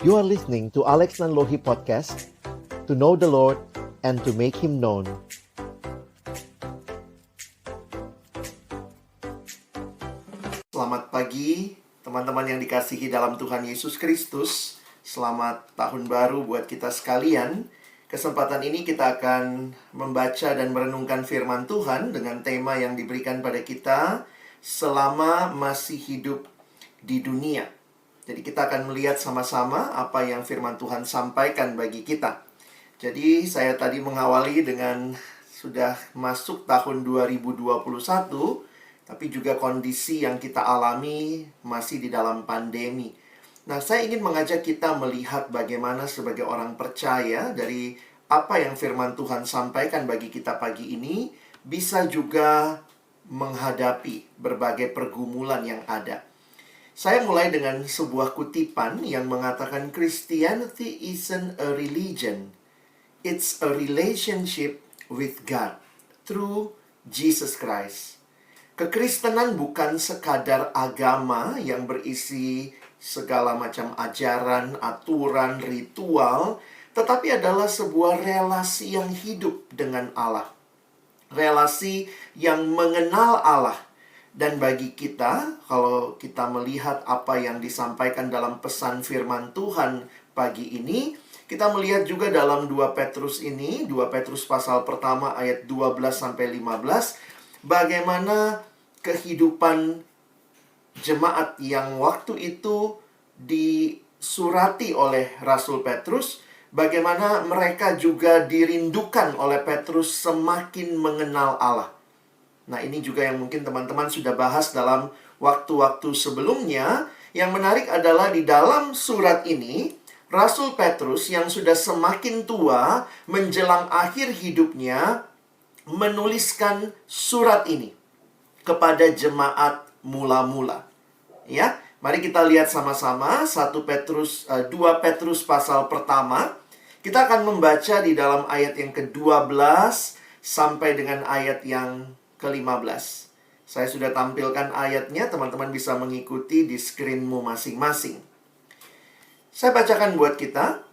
You are listening to Alex Nanlohi Podcast, to know the Lord and to make Him known. Selamat pagi, teman-teman yang dikasihi dalam Tuhan Yesus Kristus. Selamat tahun baru buat kita sekalian. Kesempatan ini kita akan membaca dan merenungkan firman Tuhan dengan tema yang diberikan pada kita selama masih hidup di dunia. Jadi kita akan melihat sama-sama apa yang firman Tuhan sampaikan bagi kita. Jadi saya tadi mengawali dengan sudah masuk tahun 2021, tapi juga kondisi yang kita alami masih di dalam pandemi. Nah, saya ingin mengajak kita melihat bagaimana sebagai orang percaya dari apa yang firman Tuhan sampaikan bagi kita pagi ini bisa juga menghadapi berbagai pergumulan yang ada. Saya mulai dengan sebuah kutipan yang mengatakan Christianity isn't a religion. It's a relationship with God through Jesus Christ. Kekristenan bukan sekadar agama yang berisi segala macam ajaran, aturan, ritual, tetapi adalah sebuah relasi yang hidup dengan Allah. Relasi yang mengenal Allah. Dan bagi kita, kalau kita melihat apa yang disampaikan dalam pesan firman Tuhan pagi ini, kita melihat juga dalam 2 Petrus ini, 2 Petrus pasal pertama ayat 12-15, bagaimana kehidupan jemaat yang waktu itu disurati oleh Rasul Petrus, bagaimana mereka juga dirindukan oleh Petrus semakin mengenal Allah. Nah, ini juga yang mungkin teman-teman sudah bahas dalam waktu-waktu sebelumnya. Yang menarik adalah di dalam surat ini, Rasul Petrus yang sudah semakin tua menjelang akhir hidupnya menuliskan surat ini kepada jemaat mula-mula. Ya, mari kita lihat sama-sama 2 Petrus pasal pertama. Kita akan membaca di dalam ayat yang ke-12 sampai dengan ayat yang ke-15. Saya sudah tampilkan ayatnya, teman-teman bisa mengikuti di screenmu masing-masing. Saya bacakan buat kita.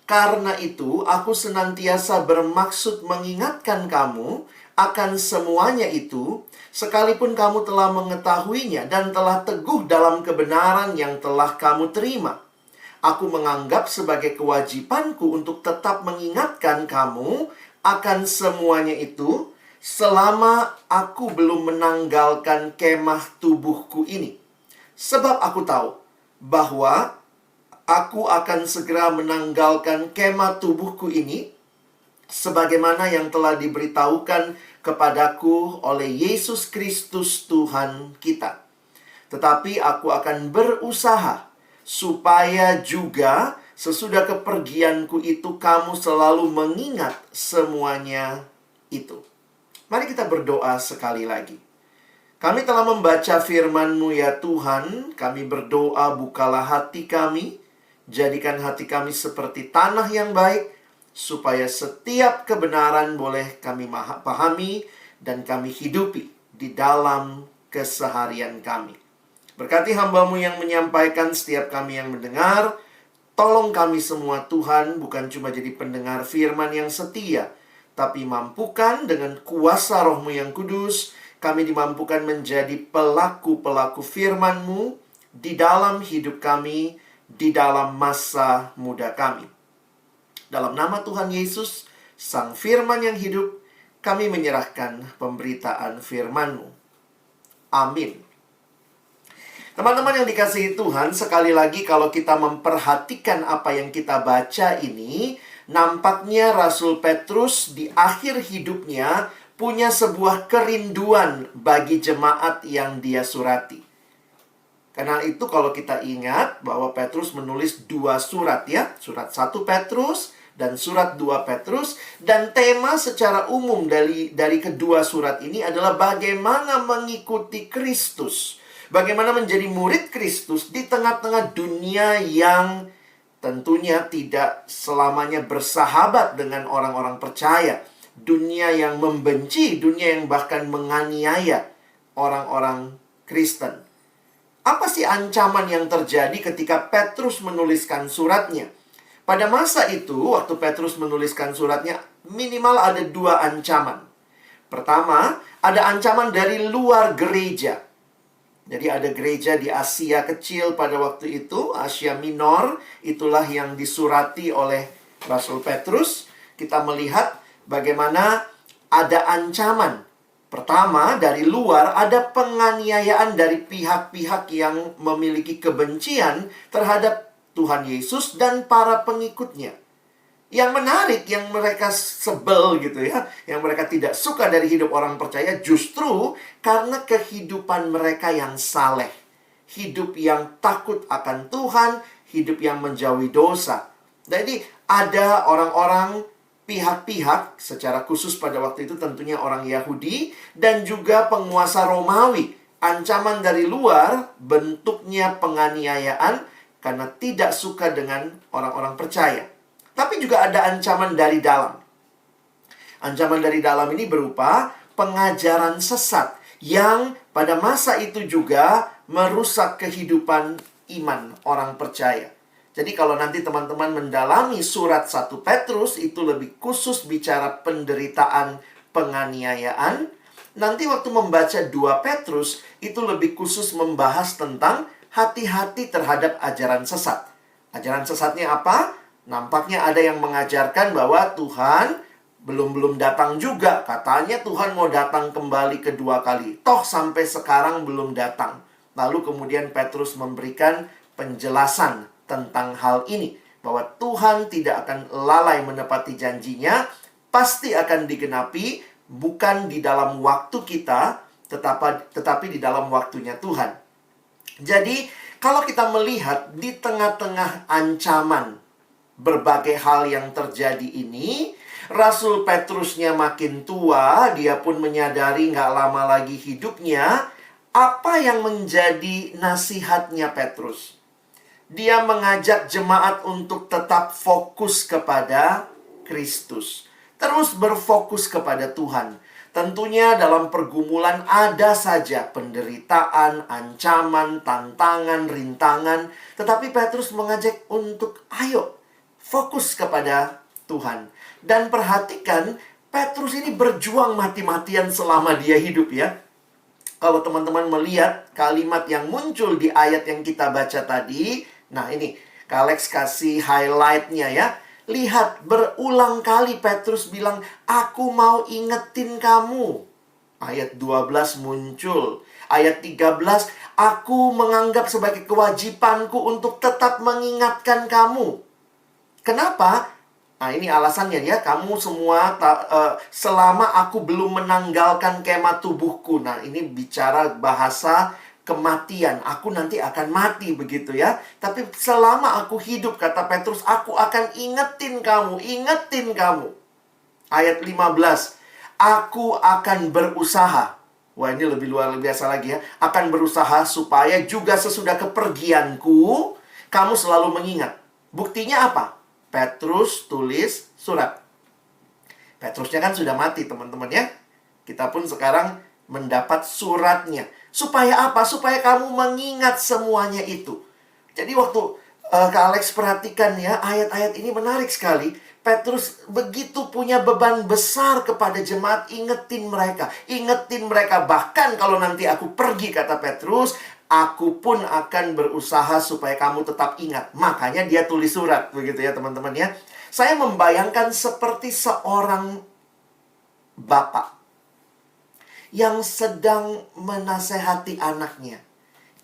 Karena itu, aku senantiasa bermaksud mengingatkan kamu akan semuanya itu, sekalipun kamu telah mengetahuinya dan telah teguh dalam kebenaran yang telah kamu terima. Aku menganggap sebagai kewajibanku untuk tetap mengingatkan kamu akan semuanya itu, selama aku belum menanggalkan kemah tubuhku ini. Sebab aku tahu bahwa aku akan segera menanggalkan kemah tubuhku ini, sebagaimana yang telah diberitahukan kepadaku oleh Yesus Kristus Tuhan kita. Tetapi aku akan berusaha supaya juga sesudah kepergianku itu kamu selalu mengingat semuanya itu. Mari kita berdoa sekali lagi. Kami telah membaca firman-Mu ya Tuhan. Kami berdoa bukalah hati kami. Jadikan hati kami seperti tanah yang baik. Supaya setiap kebenaran boleh kami pahami dan kami hidupi di dalam keseharian kami. Berkati hamba-Mu yang menyampaikan, setiap kami yang mendengar. Tolong kami semua Tuhan, bukan cuma jadi pendengar firman yang setia, tapi mampukan dengan kuasa Roh-Mu yang kudus, kami dimampukan menjadi pelaku-pelaku firman-Mu di dalam hidup kami, di dalam masa muda kami. Dalam nama Tuhan Yesus, Sang Firman yang hidup, kami menyerahkan pemberitaan firman-Mu. Amin. Teman-teman yang dikasihi Tuhan, sekali lagi kalau kita memperhatikan apa yang kita baca ini, nampaknya Rasul Petrus di akhir hidupnya punya sebuah kerinduan bagi jemaat yang dia surati. Karena itu kalau kita ingat bahwa Petrus menulis 2 surat ya. Surat 1 Petrus dan surat 2 Petrus. Dan tema secara umum dari kedua surat ini adalah bagaimana mengikuti Kristus. Bagaimana menjadi murid Kristus di tengah-tengah dunia yang tentunya tidak selamanya bersahabat dengan orang-orang percaya. Dunia yang membenci, dunia yang bahkan menganiaya orang-orang Kristen. Apa sih ancaman yang terjadi ketika Petrus menuliskan suratnya? Pada masa itu, waktu Petrus menuliskan suratnya, minimal ada 2 ancaman. Pertama, ada ancaman dari luar gereja. Jadi ada gereja di Asia kecil pada waktu itu, Asia Minor, itulah yang disurati oleh Rasul Petrus. Kita melihat bagaimana ada ancaman. Pertama, dari luar ada penganiayaan dari pihak-pihak yang memiliki kebencian terhadap Tuhan Yesus dan para pengikutnya. Yang menarik, yang mereka sebel gitu ya, yang mereka tidak suka dari hidup orang percaya justru karena kehidupan mereka yang saleh. Hidup yang takut akan Tuhan, hidup yang menjauhi dosa. Jadi ada orang-orang, pihak-pihak, secara khusus pada waktu itu tentunya orang Yahudi, dan juga penguasa Romawi. Ancaman dari luar bentuknya penganiayaan karena tidak suka dengan orang-orang percaya. Tapi juga ada ancaman dari dalam. Ancaman dari dalam ini berupa pengajaran sesat yang pada masa itu juga merusak kehidupan iman orang percaya. Jadi kalau nanti teman-teman mendalami surat 1 Petrus, itu lebih khusus bicara penderitaan penganiayaan. Nanti waktu membaca 2 Petrus, itu lebih khusus membahas tentang hati-hati terhadap ajaran sesat. Ajaran sesatnya apa? Nampaknya ada yang mengajarkan bahwa Tuhan belum datang juga. Katanya Tuhan mau datang kembali kedua kali. Toh sampai sekarang belum datang. Lalu kemudian Petrus memberikan penjelasan tentang hal ini. Bahwa Tuhan tidak akan lalai menepati janjinya. Pasti akan digenapi. Bukan di dalam waktu kita, tetapi di dalam waktunya Tuhan. Jadi kalau kita melihat di tengah-tengah ancaman berbagai hal yang terjadi ini, Rasul Petrusnya makin tua, dia pun menyadari nggak lama lagi hidupnya. Apa yang menjadi nasihatnya Petrus? Dia mengajak jemaat untuk tetap fokus kepada Kristus. Terus berfokus kepada Tuhan. Tentunya dalam pergumulan ada saja penderitaan, ancaman, tantangan, rintangan. Tetapi Petrus mengajak untuk ayo fokus kepada Tuhan. Dan perhatikan, Petrus ini berjuang mati-matian selama dia hidup ya. Kalau teman-teman melihat kalimat yang muncul di ayat yang kita baca tadi. Nah ini, Kak Alex kasih highlight-nya ya. Lihat, berulang kali Petrus bilang, aku mau ingetin kamu. Ayat 12 muncul. Ayat 13, aku menganggap sebagai kewajibanku untuk tetap mengingatkan kamu. Kenapa? Nah ini alasannya ya, kamu semua selama aku belum menanggalkan kemah tubuhku. Nah ini bicara bahasa kematian, aku nanti akan mati begitu ya. Tapi selama aku hidup, kata Petrus, aku akan ingetin kamu, ingetin kamu. Ayat 15, aku akan berusaha. Wah ini lebih luar biasa lagi ya. Akan berusaha supaya juga sesudah kepergianku, kamu selalu mengingat. Buktinya apa? Petrus tulis surat. Petrusnya kan sudah mati teman-teman ya. Kita pun sekarang mendapat suratnya. Supaya apa? Supaya kamu mengingat semuanya itu. Jadi waktu Kak Alex perhatikan ya, ayat-ayat ini menarik sekali. Petrus begitu punya beban besar kepada jemaat, ingetin mereka. Ingetin mereka, bahkan kalau nanti aku pergi, kata Petrus, aku pun akan berusaha supaya kamu tetap ingat. Makanya dia tulis surat, begitu ya teman-teman ya. Saya membayangkan seperti seorang bapak yang sedang menasehati anaknya.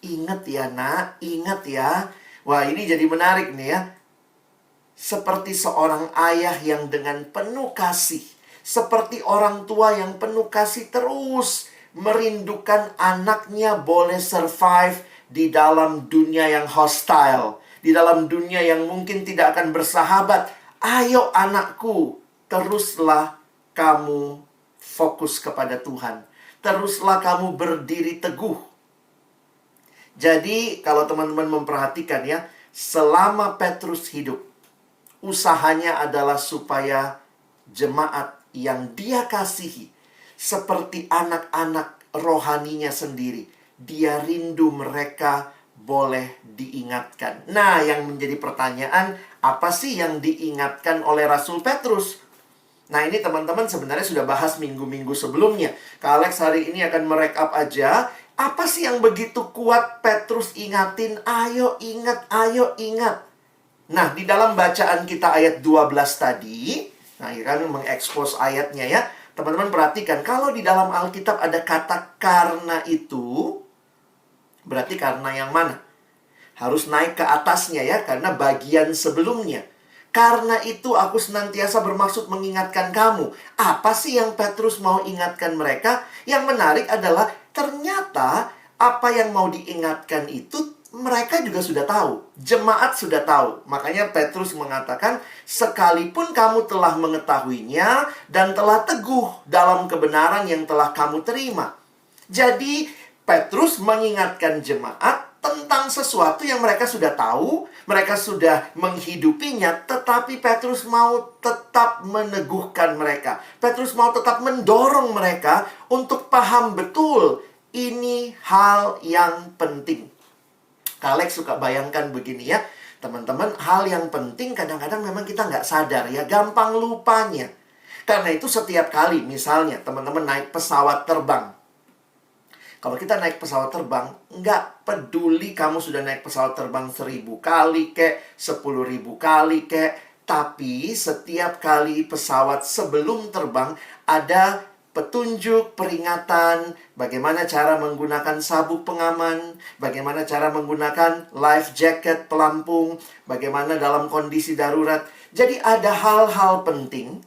Ingat ya nak, ingat ya. Wah ini jadi menarik nih ya. Seperti seorang ayah yang dengan penuh kasih, seperti orang tua yang penuh kasih terus merindukan anaknya boleh survive di dalam dunia yang hostile, di dalam dunia yang mungkin tidak akan bersahabat. Ayo anakku, teruslah kamu fokus kepada Tuhan. Teruslah kamu berdiri teguh. Jadi kalau teman-teman memperhatikan ya, selama Petrus hidup, usahanya adalah supaya jemaat yang dia kasihi seperti anak-anak rohaninya sendiri dia rindu mereka boleh diingatkan. Nah, yang menjadi pertanyaan, apa sih yang diingatkan oleh Rasul Petrus? Nah, ini teman-teman sebenarnya sudah bahas minggu-minggu sebelumnya. Kak Alex hari ini akan merekap aja. Apa sih yang begitu kuat Petrus ingatin? Ayo ingat, ayo ingat. Nah, di dalam bacaan kita ayat 12 tadi, nah ini kan mengekspos ayatnya ya. Teman-teman perhatikan, kalau di dalam Alkitab ada kata karena itu, berarti karena yang mana? Harus naik ke atasnya ya, karena bagian sebelumnya. Karena itu aku senantiasa bermaksud mengingatkan kamu. Apa sih yang Petrus mau ingatkan mereka? Yang menarik adalah ternyata apa yang mau diingatkan itu mereka juga sudah tahu. Jemaat sudah tahu. Makanya Petrus mengatakan, sekalipun kamu telah mengetahuinya dan telah teguh dalam kebenaran yang telah kamu terima. Jadi Petrus mengingatkan jemaat tentang sesuatu yang mereka sudah tahu, mereka sudah menghidupinya, tetapi Petrus mau tetap meneguhkan mereka. Petrus mau tetap mendorong mereka untuk paham betul ini hal yang penting. Alex suka bayangkan begini ya, teman-teman, hal yang penting kadang-kadang memang kita nggak sadar ya, gampang lupanya. Karena itu setiap kali, misalnya teman-teman naik pesawat terbang. Kalau kita naik pesawat terbang, nggak peduli kamu sudah naik pesawat terbang 1000 kali kek, 10.000 kali kek. Tapi setiap kali pesawat sebelum terbang ada petunjuk, peringatan, bagaimana cara menggunakan sabuk pengaman, bagaimana cara menggunakan life jacket pelampung, bagaimana dalam kondisi darurat. Jadi ada hal-hal penting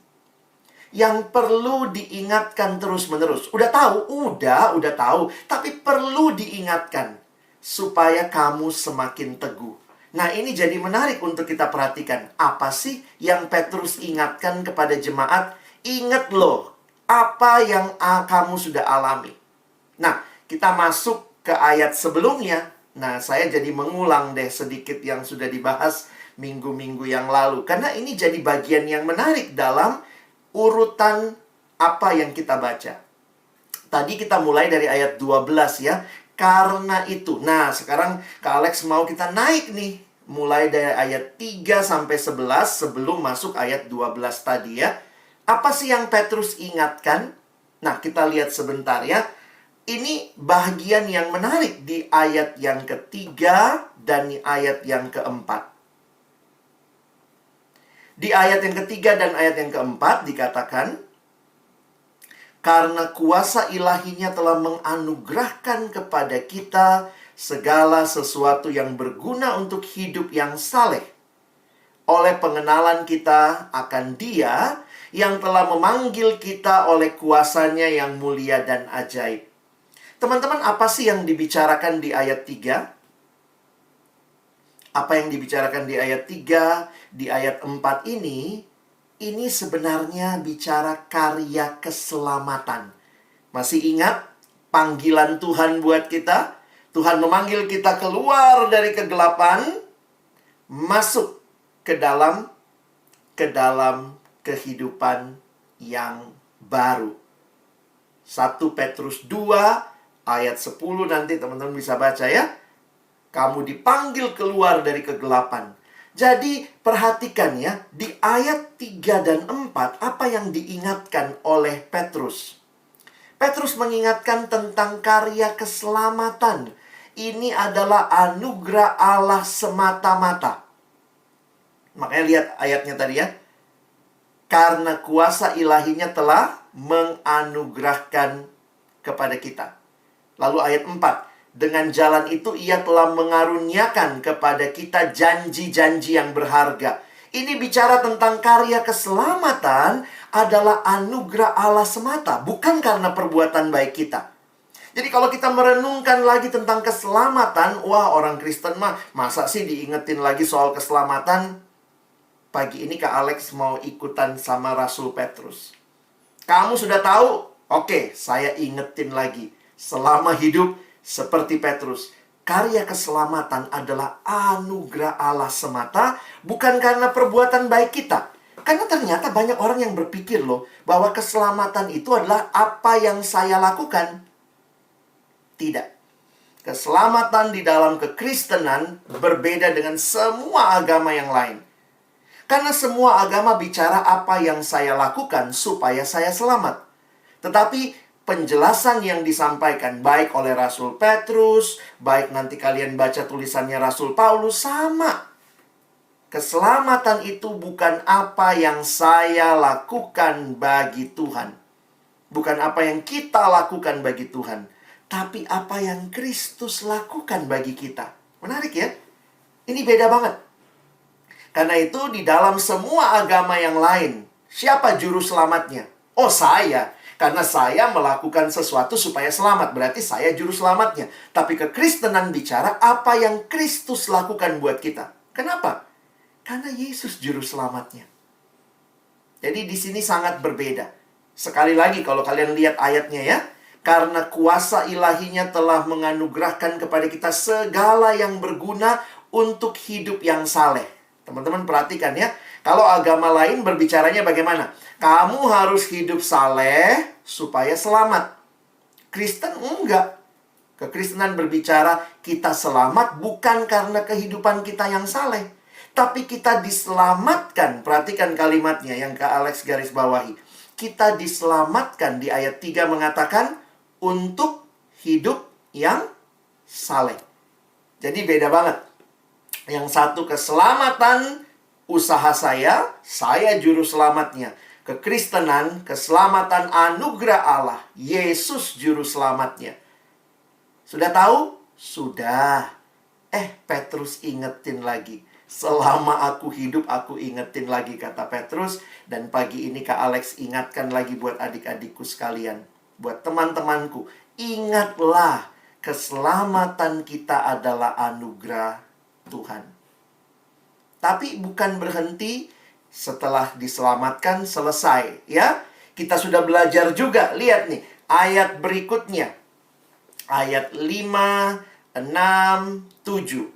yang perlu diingatkan terus-menerus. Udah tahu, udah tahu, tapi perlu diingatkan supaya kamu semakin teguh. Nah, ini jadi menarik untuk kita perhatikan. Apa sih yang Petrus ingatkan kepada jemaat? Ingat loh, apa yang kamu sudah alami. Nah, kita masuk ke ayat sebelumnya. Nah, saya jadi mengulang deh sedikit yang sudah dibahas minggu-minggu yang lalu. Karena ini jadi bagian yang menarik dalam urutan apa yang kita baca. Tadi kita mulai dari ayat 12 ya. Karena itu. Nah, sekarang Kak Alex mau kita naik nih. Mulai dari ayat 3 sampai 11 sebelum masuk ayat 12 tadi ya. Apa sih yang Petrus ingatkan? Nah, kita lihat sebentar ya. Ini bagian yang menarik di ayat yang ketiga dan di ayat yang keempat. Di ayat yang ketiga dan ayat yang keempat dikatakan, karena kuasa ilahinya telah menganugerahkan kepada kita segala sesuatu yang berguna untuk hidup yang saleh. Oleh pengenalan kita akan Dia yang telah memanggil kita oleh kuasanya yang mulia dan ajaib. Teman-teman, apa sih yang dibicarakan di ayat 3? Apa yang dibicarakan di ayat 3, di ayat 4 ini sebenarnya bicara karya keselamatan. Masih ingat panggilan Tuhan buat kita? Tuhan memanggil kita keluar dari kegelapan, masuk ke dalam kehidupan yang baru. 1 Petrus 2 ayat 10 nanti teman-teman bisa baca ya. Kamu dipanggil keluar dari kegelapan. Jadi perhatikan ya, di ayat 3 dan 4 apa yang diingatkan oleh Petrus. Petrus mengingatkan tentang karya keselamatan. Ini adalah anugerah Allah semata-mata. Makanya lihat ayatnya tadi ya. Karena kuasa ilahinya telah menganugerahkan kepada kita. Lalu ayat 4. Dengan jalan itu ia telah mengaruniakan kepada kita janji-janji yang berharga. Ini bicara tentang karya keselamatan adalah anugerah Allah semata. Bukan karena perbuatan baik kita. Jadi kalau kita merenungkan lagi tentang keselamatan, wah orang Kristen mah masa sih diingetin lagi soal keselamatan? Pagi ini Kak Alex mau ikutan sama Rasul Petrus. Kamu sudah tahu? Oke, saya ingetin lagi. Selama hidup seperti Petrus, karya keselamatan adalah anugerah Allah semata, bukan karena perbuatan baik kita. Karena ternyata banyak orang yang berpikir loh, bahwa keselamatan itu adalah apa yang saya lakukan. Tidak. Keselamatan di dalam kekristenan berbeda dengan semua agama yang lain. Karena semua agama bicara apa yang saya lakukan supaya saya selamat. Tetapi penjelasan yang disampaikan baik oleh Rasul Petrus, baik nanti kalian baca tulisannya Rasul Paulus, sama. Keselamatan itu bukan apa yang saya lakukan bagi Tuhan. Bukan apa yang kita lakukan bagi Tuhan. Tapi apa yang Kristus lakukan bagi kita. Menarik ya? Ini beda banget. Karena itu di dalam semua agama yang lain, siapa juru selamatnya? Oh, saya. Karena saya melakukan sesuatu supaya selamat. Berarti saya juru selamatnya. Tapi kekristenan bicara apa yang Kristus lakukan buat kita. Kenapa? Karena Yesus juru selamatnya. Jadi di sini sangat berbeda. Sekali lagi kalau kalian lihat ayatnya ya. Karena kuasa ilahinya telah menganugerahkan kepada kita segala yang berguna untuk hidup yang saleh. Teman-teman perhatikan ya. Kalau agama lain berbicaranya bagaimana? Kamu harus hidup saleh supaya selamat. Kristen enggak. Kekristenan berbicara kita selamat bukan karena kehidupan kita yang saleh. Tapi kita diselamatkan. Perhatikan kalimatnya yang Kak Alex garis bawahi. Kita diselamatkan di ayat 3 mengatakan untuk hidup yang saleh. Jadi beda banget. Yang satu keselamatan usaha saya juru selamatnya. Kekristenan, keselamatan anugerah Allah, Yesus juru selamatnya. Sudah tahu? Sudah. Petrus ingetin lagi. Selama aku hidup, aku ingetin lagi, kata Petrus. Dan pagi ini Kak Alex ingatkan lagi buat adik-adikku sekalian. Buat teman-temanku. Ingatlah, keselamatan kita adalah anugerah Tuhan. Tapi bukan berhenti setelah diselamatkan selesai, ya. Kita sudah belajar juga. Lihat nih, ayat berikutnya. Ayat 5, 6, 7.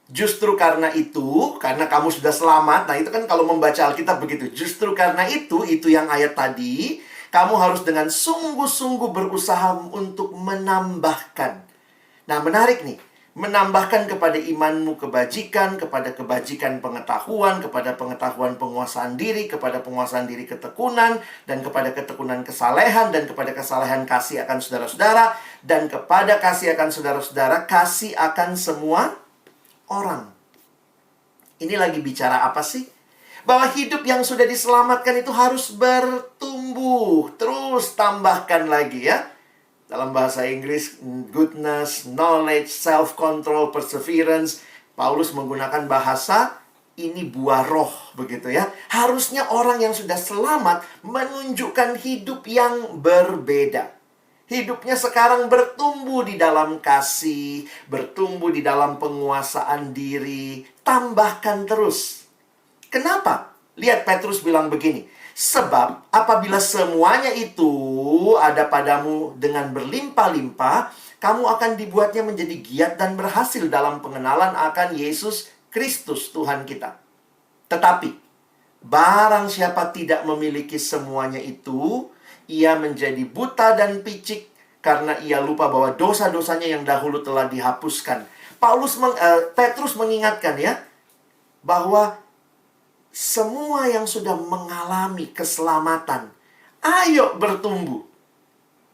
Justru karena itu, karena kamu sudah selamat. Nah, itu kan kalau membaca Alkitab begitu. Justru karena itu yang ayat tadi, kamu harus dengan sungguh-sungguh berusaha untuk menambahkan. Nah, menarik nih. Menambahkan kepada imanmu kebajikan, kepada kebajikan pengetahuan, kepada pengetahuan penguasaan diri, kepada penguasaan diri ketekunan, dan kepada ketekunan kesalehan, dan kepada kesalehan kasih akan saudara-saudara, dan kepada kasih akan saudara-saudara, kasih akan semua orang. Ini lagi bicara apa sih? Bahwa hidup yang sudah diselamatkan itu harus bertumbuh. Terus tambahkan lagi ya. Dalam bahasa Inggris, goodness, knowledge, self-control, perseverance. Paulus menggunakan bahasa, ini buah roh, begitu ya. Harusnya orang yang sudah selamat menunjukkan hidup yang berbeda. Hidupnya sekarang bertumbuh di dalam kasih, bertumbuh di dalam penguasaan diri. Tambahkan terus. Kenapa? Lihat Petrus bilang begini. Sebab apabila semuanya itu ada padamu dengan berlimpah-limpah, kamu akan dibuatnya menjadi giat dan berhasil dalam pengenalan akan Yesus Kristus Tuhan kita. Tetapi, barang siapa tidak memiliki semuanya itu, ia menjadi buta dan picik karena ia lupa bahwa dosa-dosanya yang dahulu telah dihapuskan. Petrus mengingatkan ya, bahwa semua yang sudah mengalami keselamatan, ayo bertumbuh.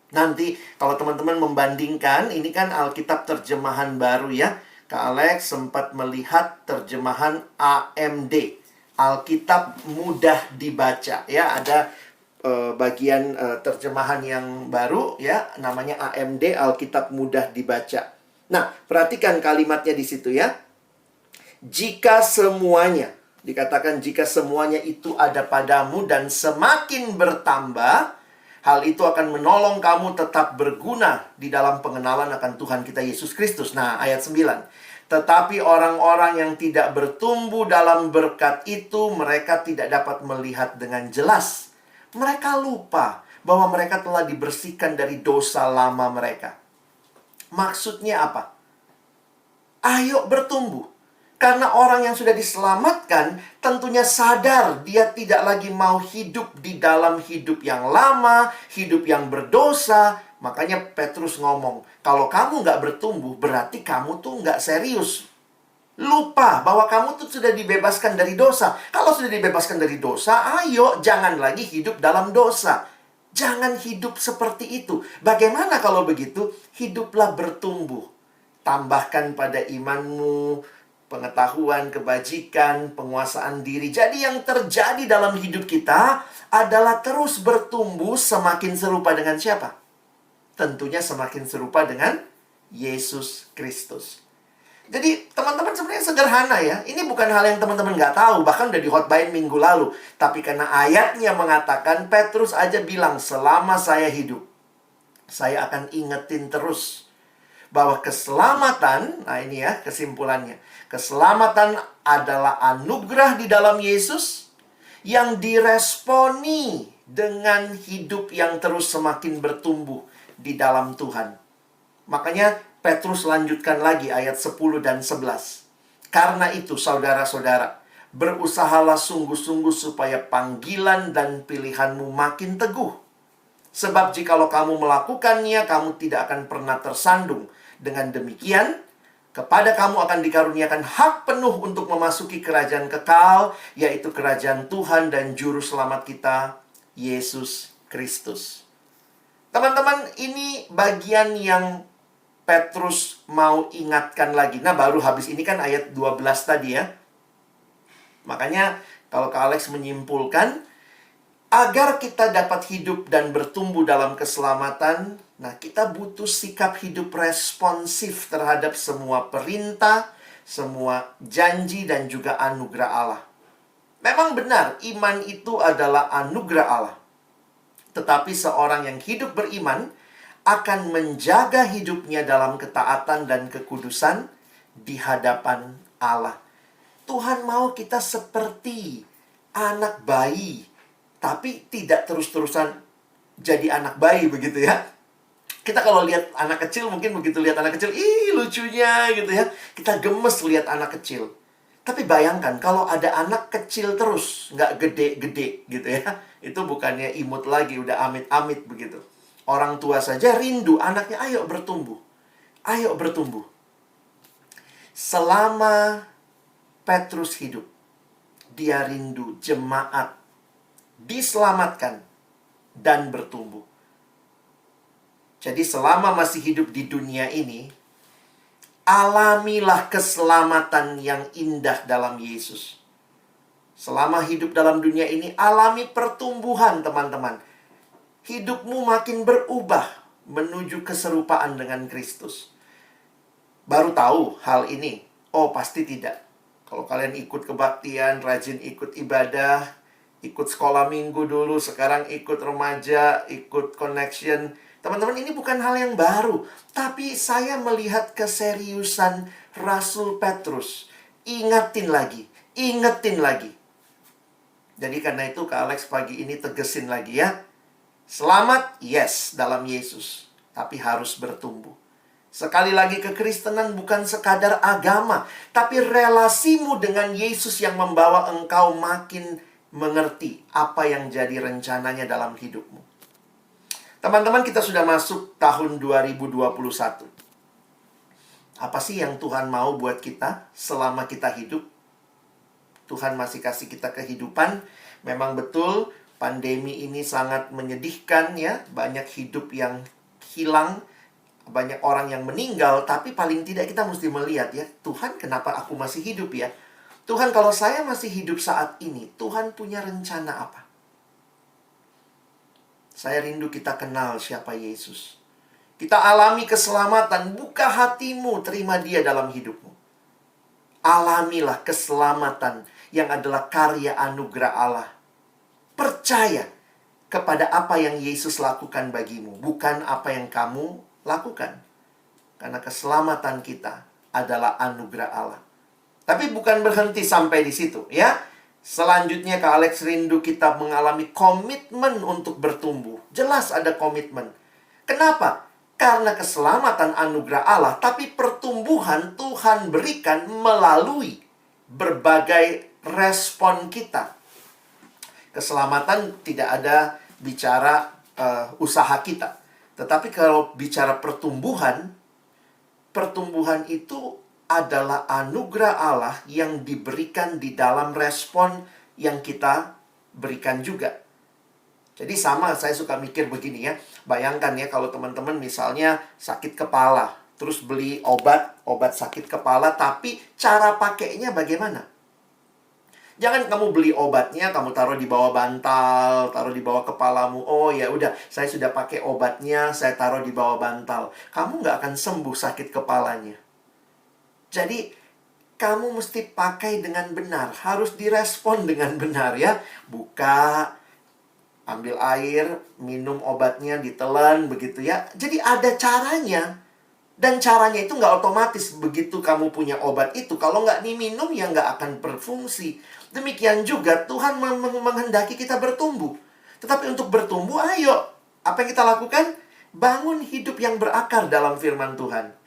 Nanti kalau teman-teman membandingkan, ini kan Alkitab terjemahan baru ya. Kak Alex sempat melihat terjemahan AMD, Alkitab mudah dibaca ya. Ada bagian terjemahan yang baru ya, namanya AMD, Alkitab mudah dibaca. Nah, perhatikan kalimatnya di situ ya. Jika semuanya, dikatakan jika semuanya itu ada padamu dan semakin bertambah, hal itu akan menolong kamu tetap berguna di dalam pengenalan akan Tuhan kita Yesus Kristus. Nah, ayat 9. Tetapi orang-orang yang tidak bertumbuh dalam berkat itu, mereka tidak dapat melihat dengan jelas. Mereka lupa bahwa mereka telah dibersihkan dari dosa lama mereka. Maksudnya apa? Ayo bertumbuh. Karena orang yang sudah diselamatkan tentunya sadar dia tidak lagi mau hidup di dalam hidup yang lama, hidup yang berdosa. Makanya Petrus ngomong, kalau kamu nggak bertumbuh, berarti kamu tuh nggak serius. Lupa bahwa kamu tuh sudah dibebaskan dari dosa. Kalau sudah dibebaskan dari dosa, ayo jangan lagi hidup dalam dosa. Jangan hidup seperti itu. Bagaimana kalau begitu? Hiduplah bertumbuh. Tambahkan pada imanmu, pengetahuan, kebajikan, penguasaan diri. Jadi yang terjadi dalam hidup kita adalah terus bertumbuh semakin serupa dengan siapa? Tentunya semakin serupa dengan Yesus Kristus. Jadi teman-teman sebenarnya sederhana ya. Ini bukan hal yang teman-teman nggak tahu. Bahkan udah dihotbain minggu lalu. Tapi karena ayatnya mengatakan, Petrus aja bilang, selama saya hidup, saya akan ingetin terus bahwa keselamatan, nah ini ya kesimpulannya. Keselamatan adalah anugerah di dalam Yesus yang diresponi dengan hidup yang terus semakin bertumbuh di dalam Tuhan. Makanya Petrus lanjutkan lagi ayat 10 dan 11. Karena itu saudara-saudara, berusahalah sungguh-sungguh supaya panggilan dan pilihanmu makin teguh. Sebab jikalau kamu melakukannya, kamu tidak akan pernah tersandung. Dengan demikian, kepada kamu akan dikaruniakan hak penuh untuk memasuki kerajaan kekal, yaitu kerajaan Tuhan dan Juru Selamat kita, Yesus Kristus. Teman-teman, ini bagian yang Petrus mau ingatkan lagi. Nah, baru habis ini kan ayat 12 tadi ya. Makanya, kalau Kak Alex menyimpulkan, agar kita dapat hidup dan bertumbuh dalam keselamatan, nah kita butuh sikap hidup responsif terhadap semua perintah, semua janji dan juga anugerah Allah. Memang benar, iman itu adalah anugerah Allah. Tetapi seorang yang hidup beriman akan menjaga hidupnya dalam ketaatan dan kekudusan di hadapan Allah. Tuhan mau kita seperti anak bayi, tapi tidak terus-terusan jadi anak bayi begitu ya. Kita kalau lihat anak kecil, mungkin begitu lihat anak kecil, ih lucunya gitu ya. Kita gemes lihat anak kecil. Tapi bayangkan kalau ada anak kecil terus, nggak gede-gede gitu ya. Itu bukannya imut lagi, udah amit-amit begitu. Orang tua saja rindu anaknya, ayo bertumbuh. Ayo bertumbuh. Selama Petrus hidup, dia rindu jemaat diselamatkan dan bertumbuh. Jadi selama masih hidup di dunia ini, alamilah keselamatan yang indah dalam Yesus. Selama hidup dalam dunia ini, alami pertumbuhan teman-teman. Hidupmu makin berubah menuju keserupaan dengan Kristus. Baru tahu hal ini? Oh, pasti tidak. Kalau kalian ikut kebaktian, rajin ikut ibadah, ikut sekolah minggu dulu, sekarang ikut remaja, ikut connection. Teman-teman, ini bukan hal yang baru. Tapi saya melihat keseriusan Rasul Petrus. Ingetin lagi. Jadi karena itu Kak Alex pagi ini tegesin lagi ya. Selamat, yes, dalam Yesus. Tapi harus bertumbuh. Sekali lagi, kekristenan bukan sekadar agama, tapi relasimu dengan Yesus yang membawa engkau makin mengerti apa yang jadi rencananya dalam hidupmu. Teman-teman, kita sudah masuk tahun 2021. Apa sih yang Tuhan mau buat kita selama kita hidup? Tuhan masih kasih kita kehidupan. Memang betul, pandemi ini sangat menyedihkan ya. Banyak hidup yang hilang, banyak orang yang meninggal. Tapi paling tidak kita mesti melihat ya, Tuhan kenapa aku masih hidup ya? Tuhan, kalau saya masih hidup saat ini, Tuhan punya rencana apa? Saya rindu kita kenal siapa Yesus. Kita alami keselamatan, buka hatimu, terima Dia dalam hidupmu. Alamilah keselamatan yang adalah karya anugerah Allah. Percaya kepada apa yang Yesus lakukan bagimu, bukan apa yang kamu lakukan. Karena keselamatan kita adalah anugerah Allah. Tapi bukan berhenti sampai di situ, ya. Selanjutnya Kak Alex rindu kita mengalami komitmen untuk bertumbuh. Jelas ada komitmen. Kenapa? Karena keselamatan anugerah Allah, tapi pertumbuhan Tuhan berikan melalui berbagai respon kita. Keselamatan tidak ada bicara usaha kita. Tetapi kalau bicara pertumbuhan, pertumbuhan itu adalah anugerah Allah yang diberikan di dalam respon yang kita berikan juga. Jadi sama, saya suka mikir begini ya. Bayangkan ya kalau teman-teman misalnya sakit kepala, terus beli obat sakit kepala, tapi cara pakainya bagaimana? Jangan kamu beli obatnya, kamu taruh di bawah bantal, taruh di bawah kepalamu. Oh ya udah, saya sudah pakai obatnya, saya taruh di bawah bantal. Kamu nggak akan sembuh sakit kepalanya. Jadi, kamu mesti pakai dengan benar. Harus direspon dengan benar ya. Buka, ambil air, minum obatnya, ditelan, begitu ya. Jadi ada caranya. Dan caranya itu nggak otomatis begitu kamu punya obat itu. Kalau nggak diminum, ya nggak akan berfungsi. Demikian juga Tuhan menghendaki kita bertumbuh. Tetapi untuk bertumbuh, ayo. Apa yang kita lakukan? Bangun hidup yang berakar dalam firman Tuhan.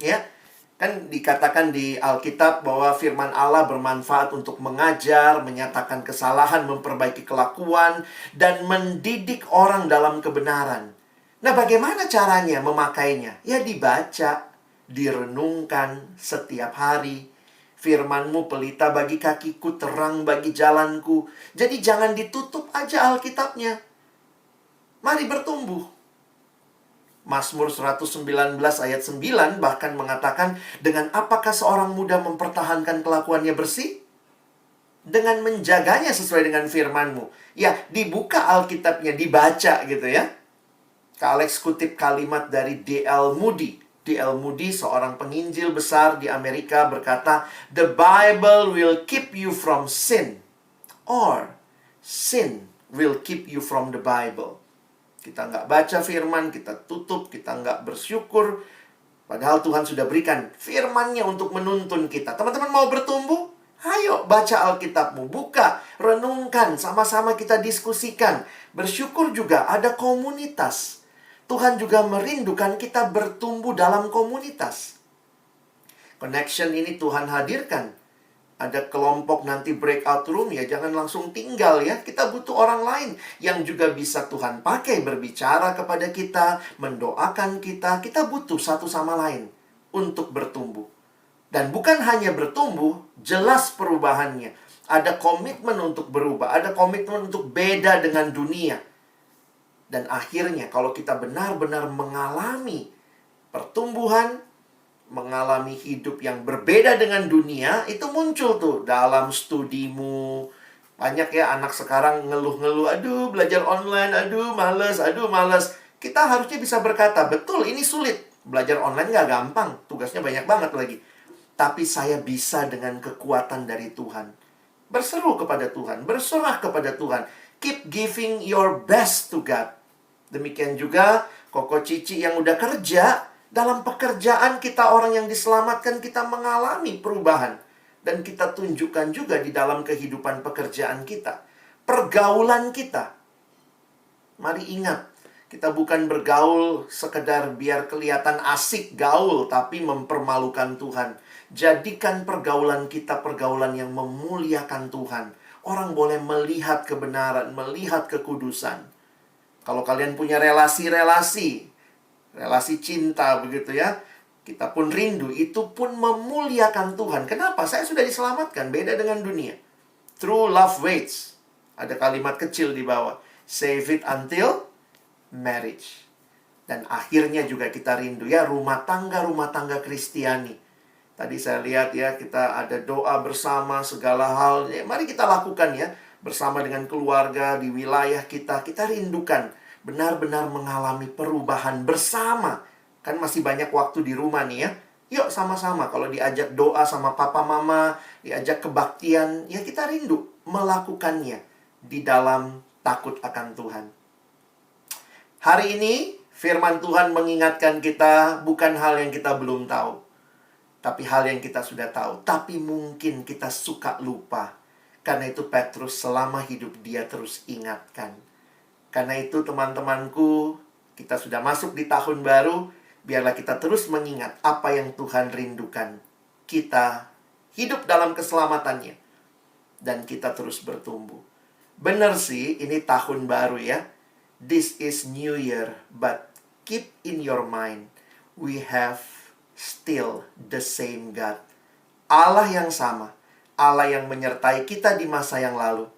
Ya, kan dikatakan di Alkitab bahwa firman Allah bermanfaat untuk mengajar, menyatakan kesalahan, memperbaiki kelakuan, dan mendidik orang dalam kebenaran. Nah, bagaimana caranya memakainya? Ya dibaca, direnungkan setiap hari. Firman-Mu pelita bagi kakiku, terang bagi jalanku. Jadi jangan ditutup aja Alkitabnya. Mari bertumbuh. Mazmur 119 ayat 9 bahkan mengatakan, dengan apakah seorang muda mempertahankan kelakuannya bersih? Dengan menjaganya sesuai dengan firman-Mu. Ya, dibuka Alkitabnya, dibaca gitu ya. Kak Alex kutip kalimat dari D.L. Moody. D.L. Moody, seorang penginjil besar di Amerika, berkata, "The Bible will keep you from sin, or sin will keep you from the Bible." Kita nggak baca firman, kita tutup, kita nggak bersyukur. Padahal Tuhan sudah berikan firman-Nya untuk menuntun kita. Teman-teman mau bertumbuh? Ayo baca Alkitabmu, buka, renungkan, sama-sama kita diskusikan. Bersyukur juga ada komunitas. Tuhan juga merindukan kita bertumbuh dalam komunitas. Connection ini Tuhan hadirkan. Ada kelompok nanti breakout room, ya jangan langsung tinggal ya. Kita butuh orang lain yang juga bisa Tuhan pakai berbicara kepada kita, mendoakan kita. Kita butuh satu sama lain untuk bertumbuh. Dan bukan hanya bertumbuh, jelas perubahannya. Ada komitmen untuk berubah, ada komitmen untuk beda dengan dunia. Dan akhirnya kalau kita benar-benar mengalami pertumbuhan, mengalami hidup yang berbeda dengan dunia, itu muncul tuh dalam studimu. Banyak ya anak sekarang ngeluh-ngeluh, aduh belajar online, aduh males. Kita harusnya bisa berkata, betul ini sulit. Belajar online nggak gampang, tugasnya banyak banget lagi. Tapi saya bisa dengan kekuatan dari Tuhan. Berseru kepada Tuhan, berserah kepada Tuhan. Keep giving your best to God. Demikian juga Koko Cici yang udah kerja. Dalam pekerjaan kita orang yang diselamatkan, kita mengalami perubahan. Dan kita tunjukkan juga di dalam kehidupan pekerjaan kita. Pergaulan kita. Mari ingat, kita bukan bergaul sekedar biar kelihatan asik gaul, tapi mempermalukan Tuhan. Jadikan pergaulan kita pergaulan yang memuliakan Tuhan. Orang boleh melihat kebenaran, melihat kekudusan. Kalau kalian punya relasi cinta begitu ya, kita pun rindu, itu pun memuliakan Tuhan. Kenapa? Saya sudah diselamatkan, beda dengan dunia. True love waits. Ada kalimat kecil di bawah. Save it until marriage. Dan akhirnya juga kita rindu ya, rumah tangga Kristiani. Tadi saya lihat ya, kita ada doa bersama segala hal. Ya, mari kita lakukan ya, bersama dengan keluarga di wilayah kita. Kita rindukan benar-benar mengalami perubahan bersama. Kan masih banyak waktu di rumah nih ya. Yuk sama-sama, kalau diajak doa sama papa mama, diajak kebaktian, ya kita rindu melakukannya di dalam takut akan Tuhan. Hari ini firman Tuhan mengingatkan kita bukan hal yang kita belum tahu, tapi hal yang kita sudah tahu. Tapi mungkin kita suka lupa. Karena itu Petrus selama hidup dia terus ingatkan. Karena itu teman-temanku, kita sudah masuk di tahun baru. Biarlah kita terus mengingat apa yang Tuhan rindukan. Kita hidup dalam keselamatannya. Dan kita terus bertumbuh. Benar sih, ini tahun baru ya. This is New Year, but keep in your mind, we have still the same God. Allah yang sama, Allah yang menyertai kita di masa yang lalu,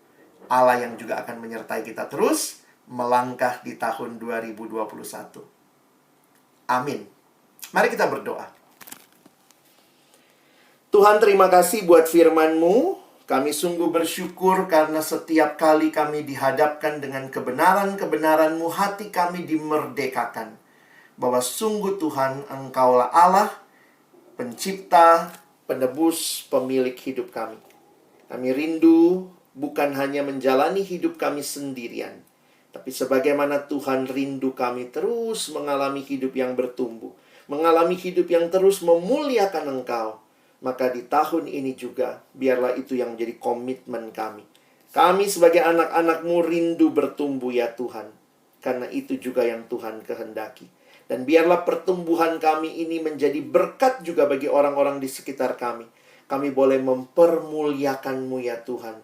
Allah yang juga akan menyertai kita terus melangkah di tahun 2021. Amin. Mari kita berdoa. Tuhan, terima kasih buat firman-Mu. Kami sungguh bersyukur karena setiap kali kami dihadapkan dengan kebenaran-kebenaran-Mu, hati kami dimerdekakan. Bahwa sungguh Tuhan, Engkaulah Allah, pencipta, penebus, pemilik hidup kami. Kami rindu bukan hanya menjalani hidup kami sendirian, tapi sebagaimana Tuhan rindu kami terus mengalami hidup yang bertumbuh, mengalami hidup yang terus memuliakan Engkau. Maka di tahun ini juga, biarlah itu yang menjadi komitmen kami. Kami sebagai anak-anak-Mu rindu bertumbuh ya Tuhan. Karena itu juga yang Tuhan kehendaki. Dan biarlah pertumbuhan kami ini menjadi berkat juga bagi orang-orang di sekitar kami. Kami boleh mempermuliakan-Mu ya Tuhan,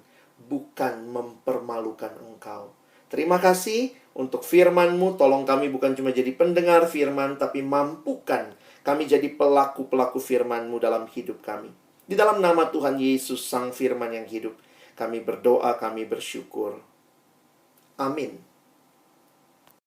bukan mempermalukan Engkau. Terima kasih untuk firman-Mu. Tolong kami bukan cuma jadi pendengar firman, tapi mampukan kami jadi pelaku-pelaku firman-Mu dalam hidup kami. Di dalam nama Tuhan Yesus, Sang Firman yang hidup, kami berdoa, kami bersyukur. Amin.